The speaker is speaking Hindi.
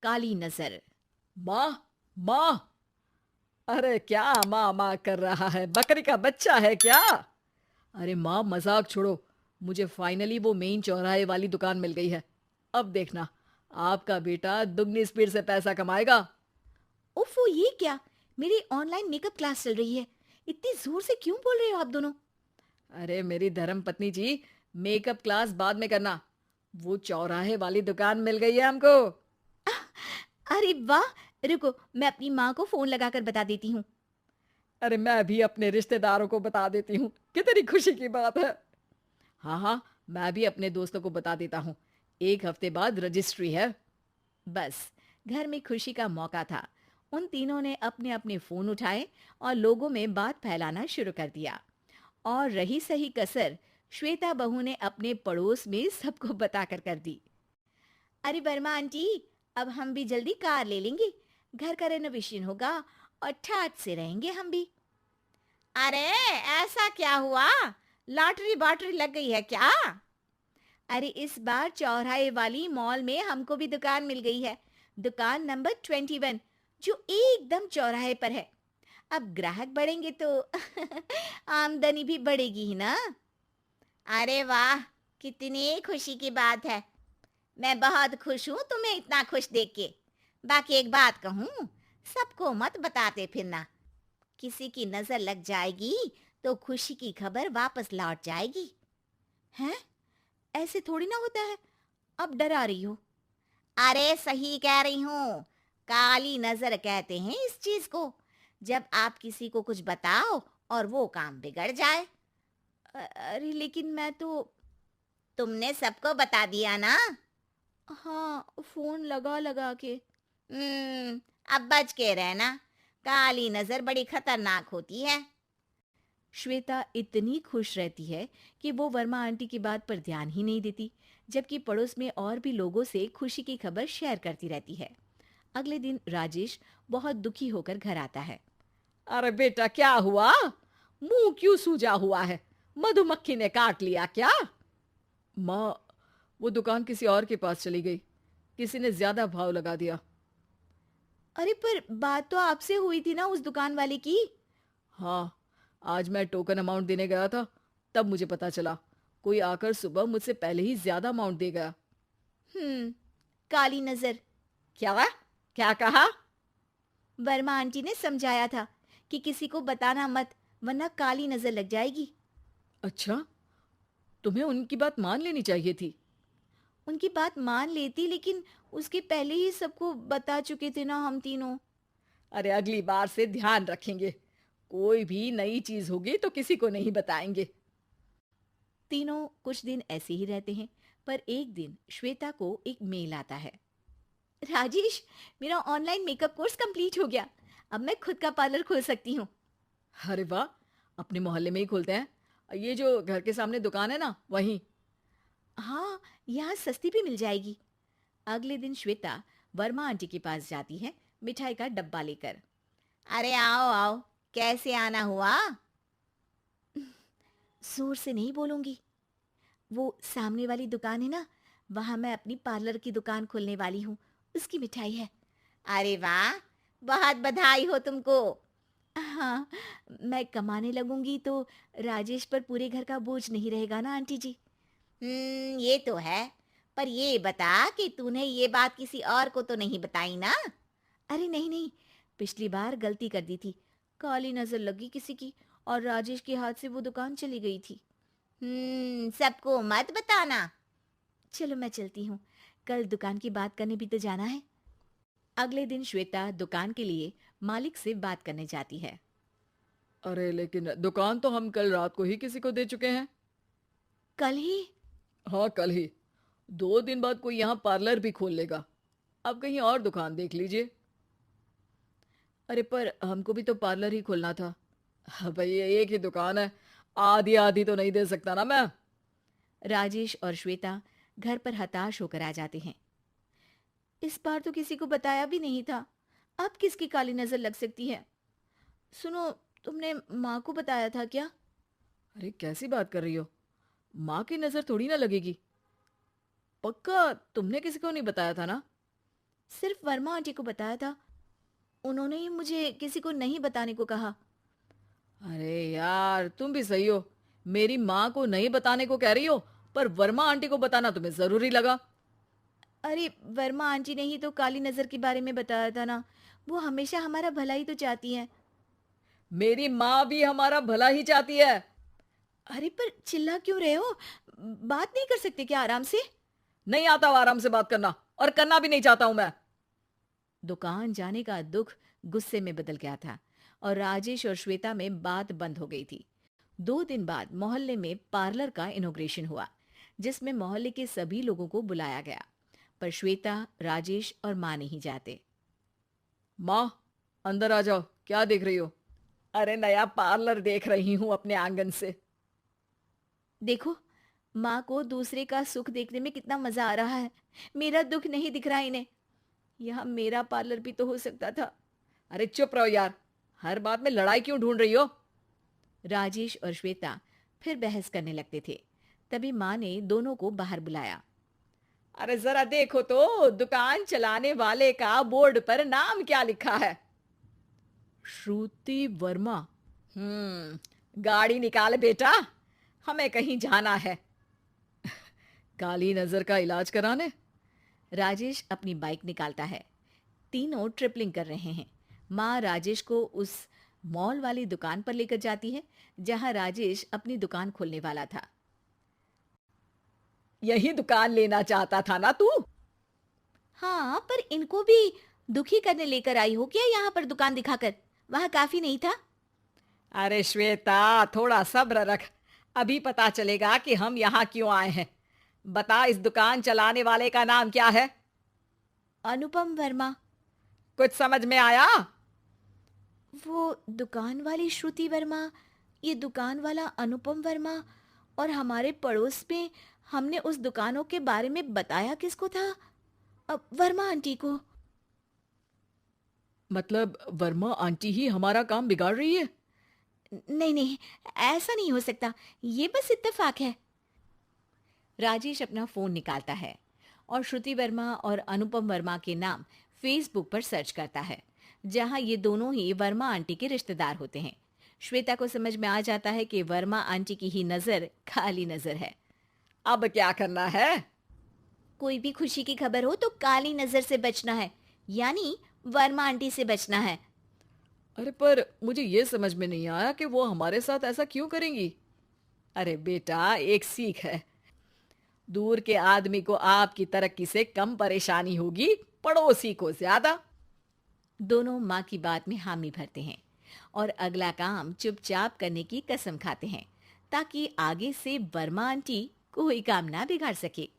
काली नजर। माँ, माँ। अरे क्या माँ माँ कर रहा है? बकरी का बच्चा है क्या? अरे माँ, मजाक छोड़ो। मुझे फाइनली वो मेन चौराहे वाली दुकान मिल गई है। अब देखना, आपका बेटा दुगनी स्पीड से पैसा कमाएगा। उफ़ो, ये क्या? मेरी ऑनलाइन मेकअप क्लास चल रही है। इतनी जोर से क्यों बोल रहे हो आप दोनों? अरे मेरी धर्म पत्नी जी, मेकअप क्लास बाद में करना। वो चौराहे वाली दुकान मिल गई है हमको। अरे वाह! रुको, मैं अपनी माँ को फोन लगाकर बता देती हूँ। अरे मैं भी अपने रिश्तेदारों को बता देती हूँ। कितनी खुशी की बात है। हाँ हाँ, मैं भी अपने दोस्तों को बता देता हूँ। 1 हफ्ते बाद रजिस्ट्री है। बस, घर में खुशी का मौका था। उन तीनों ने अपने अपने फोन उठाए और लोगों में बात फैलाना शुरू कर दिया। और रही सही कसर, श्वेता बहू ने अपने पड़ोस में सबको बताकर कर दी। अरे वर्मा आंटी, अब हम भी जल्दी कार ले लेंगे। घर का रेनोवेशन होगा और ठाट से रहेंगे हम भी। अरे, ऐसा क्या हुआ? लॉटरी बॉटरी लग गई है क्या? अरे, इस बार चौराहे वाली मॉल में हमको भी दुकान मिल गई है। दुकान नंबर 21, जो एकदम चौराहे पर है। अब ग्राहक बढ़ेंगे तो आमदनी भी बढ़ेगी ही ना। अरे वाह, कितनी खुशी की बात है। मैं बहुत खुश हूँ तुम्हें इतना खुश देख के। बाकी एक बात कहूँ, सबको मत बताते फिरना। किसी की नजर लग जाएगी तो खुशी की खबर वापस लौट जाएगी। हैं? ऐसे थोड़ी ना होता है। अब डरा रही हो? अरे सही कह रही हूँ। काली नजर कहते हैं इस चीज को, जब आप किसी को कुछ बताओ और वो काम बिगड़ जाए। अरे लेकिन मैं तो। तुमने सबको बता दिया ना? हाँ, फोन लगा लगा के। अब बच के रहना। काली नजर बड़ी खतरनाक होती है। श्वेता इतनी खुश रहती है कि वो वर्मा आंटी की बात पर ध्यान ही नहीं देती, जबकि पड़ोस में और भी लोगों से खुशी की खबर शेयर करती रहती है। अगले दिन राजेश बहुत दुखी होकर घर आता है। अरे बेटा, क्या हुआ? मुंह क्यों सूजा हुआ है? मधुमक्खी ने काट लिया क्या? माँ, वो दुकान किसी और के पास चली गई। किसी ने ज्यादा भाव लगा दिया। अरे पर बात तो आपसे हुई थी ना उस दुकान वाले की। हाँ, आज मैं टोकन अमाउंट देने गया था, तब मुझे पता चला। कोई आकर सुबह मुझसे पहले ही ज्यादा अमाउंट दे गया। हम्म, काली नजर। क्या? क्या कहा? वर्मा आंटी ने समझाया था कि किसी को बताना मत, वरना काली नजर लग जाएगी। अच्छा, तुम्हें उनकी बात मान लेनी चाहिए थी। उनकी बात मान लेती, लेकिन उसके पहले ही सबको बता चुके थे ना हम तीनों। अरे अगली बार से ध्यान रखेंगे। कोई भी नई चीज होगी तो किसी को नहीं बताएंगे। तीनों कुछ दिन ऐसे ही रहते हैं, पर एक दिन श्वेता को एक मेल आता है। राजेश, मेरा ऑनलाइन मेकअप कोर्स कंप्लीट हो गया। अब मैं खुद का पार्लर खोल सकती हूँ। अरे वाह, अपने मोहल्ले में ही खोलते हैं। ये जो घर के सामने दुकान है ना, वहीं। हाँ, यहाँ सस्ती भी मिल जाएगी। अगले दिन श्वेता वर्मा आंटी के पास जाती है, मिठाई का डब्बा लेकर। अरे आओ आओ, कैसे आना हुआ? जोर से नहीं बोलूंगी। वो सामने वाली दुकान है ना, वहां मैं अपनी पार्लर की दुकान खोलने वाली हूँ। उसकी मिठाई है। अरे वाह, बहुत बधाई हो तुमको। हाँ, मैं कमाने लगूंगी तो राजेश पर पूरे घर का बोझ नहीं रहेगा ना आंटी जी। ये तो है। पर ये बता कि तूने ये बात किसी और को तो नहीं बताई ना? अरे नहीं नहीं, पिछली बार गलती कर दी थी। काली नजर लगी किसी की और राजेश के हाथ से वो दुकान चली गई थी। सबको मत बताना। चलो मैं चलती हूँ, कल दुकान की बात करने भी तो जाना है। अगले दिन श्वेता दुकान के लिए मालिक से बात करने जाती है। अरे लेकिन दुकान तो हम कल रात को ही किसी को दे चुके हैं। कल ही? हाँ, कल ही। 2 दिन बाद कोई यहाँ पार्लर भी खोल लेगा। अब कहीं और दुकान देख लीजिए। अरे पर हमको भी तो पार्लर ही खोलना था। हाँ भाई, ये एक ही दुकान है। आधी आधी तो नहीं दे सकता ना मैं। राजेश और श्वेता घर पर हताश होकर आ जाते हैं। इस बार तो किसी को बताया भी नहीं था। अब किसकी काली नजर लग सकती है? सुनो, तुमने माँ को बताया था क्या? अरे कैसी बात कर रही हो? माँ की नजर थोड़ी ना लगेगी। पक्का तुमने किसी को नहीं बताया था ना? सिर्फ वर्मा आंटी को बताया था। उन्होंने ही मुझे किसी को नहीं बताने को कहा। अरे यार, तुम भी सही हो। मेरी माँ को नहीं बताने को कह रही हो, पर वर्मा आंटी को बताना तुम्हें ज़रूरी लगा। अरे वर्मा आंटी ने ही तो काली नज़र के बारे में बताया था ना। वो हमेशा हमारा भला ही तो चाहती हैं। मेरी माँ भी हमारा भला ही चाहती है। अरे पर चिल्ला क्यों रहे हो? बात नहीं कर सकते क्या आराम से? नहीं आता वो आराम से बात करना, और करना भी नहीं चाहता हूं मैं। दुकान जाने का दुख गुस्से में बदल गया था और राजेश और श्वेता में बात बंद हो गई थी। 2 दिन बाद मोहल्ले में पार्लर का इनॉग्रेशन हुआ, जिसमें मोहल्ले के सभी लोगों को बुलाया गया, पर श्वेता, राजेश और माँ नहीं जाते। माँ, अंदर आ जाओ, क्या देख रही हो? अरे नया पार्लर देख रही हूँ अपने आंगन से। देखो, माँ को दूसरे का सुख देखने में कितना मजा आ रहा है। मेरा दुख नहीं दिख रहा इन्हें। यहाँ मेरा पार्लर भी तो हो सकता था। अरे चुप रहो यार, हर बात में लड़ाई क्यों ढूंढ रही हो? राजेश और श्वेता फिर बहस करने लगते थे। तभी माँ ने दोनों को बाहर बुलाया। अरे जरा देखो तो, दुकान चलाने वाले का बोर्ड पर नाम क्या लिखा है? श्रुति वर्मा। गाड़ी निकाल बेटा, हमें कहीं जाना है। काली नजर का इलाज कराने? राजेश अपनी बाइक निकालता है। तीनों ट्रिपलिंग कर रहे हैं। माँ राजेश को उस मॉल वाली दुकान पर लेकर जाती है जहां राजेश अपनी दुकान खोलने वाला था। यही दुकान लेना चाहता था ना तू? हाँ, पर इनको भी दुखी करने लेकर आई हो क्या यहाँ पर दुकान दिखाकर? वहां काफी नहीं था? अरे श्वेता, थोड़ा सब्र रख, अभी पता चलेगा कि हम यहाँ क्यों आए हैं। बता, इस दुकान चलाने वाले का नाम क्या है? अनुपम वर्मा। कुछ समझ में आया? वो दुकान वाली श्रुति वर्मा, ये दुकान वाला अनुपम वर्मा, और हमारे पड़ोस में हमने उस दुकानों के बारे में बताया किसको था? अब वर्मा आंटी को। मतलब वर्मा आंटी ही हमारा काम बिगाड़ रही है? नहीं नहीं, ऐसा नहीं हो सकता। ये बस इत्तेफाक है। राजेश अपना फोन निकालता है और श्रुति वर्मा और अनुपम वर्मा के नाम फेसबुक पर सर्च करता है, जहां ये दोनों ही वर्मा आंटी के रिश्तेदार होते हैं। श्वेता को समझ में आ जाता है कि वर्मा आंटी की ही नजर काली नजर है। अब क्या करना है? कोई भी खुशी की खबर हो तो काली नजर से बचना है, यानी वर्मा आंटी से बचना है। अरे पर मुझे ये समझ में नहीं आया कि वो हमारे साथ ऐसा क्यों करेंगी। अरे बेटा, एक सीख है, दूर के आदमी को आपकी तरक्की से कम परेशानी होगी, पड़ोसी को ज्यादा। दोनों माँ की बात में हामी भरते हैं और अगला काम चुपचाप करने की कसम खाते हैं, ताकि आगे से वर्मा आंटी कोई काम ना बिगाड़ सके।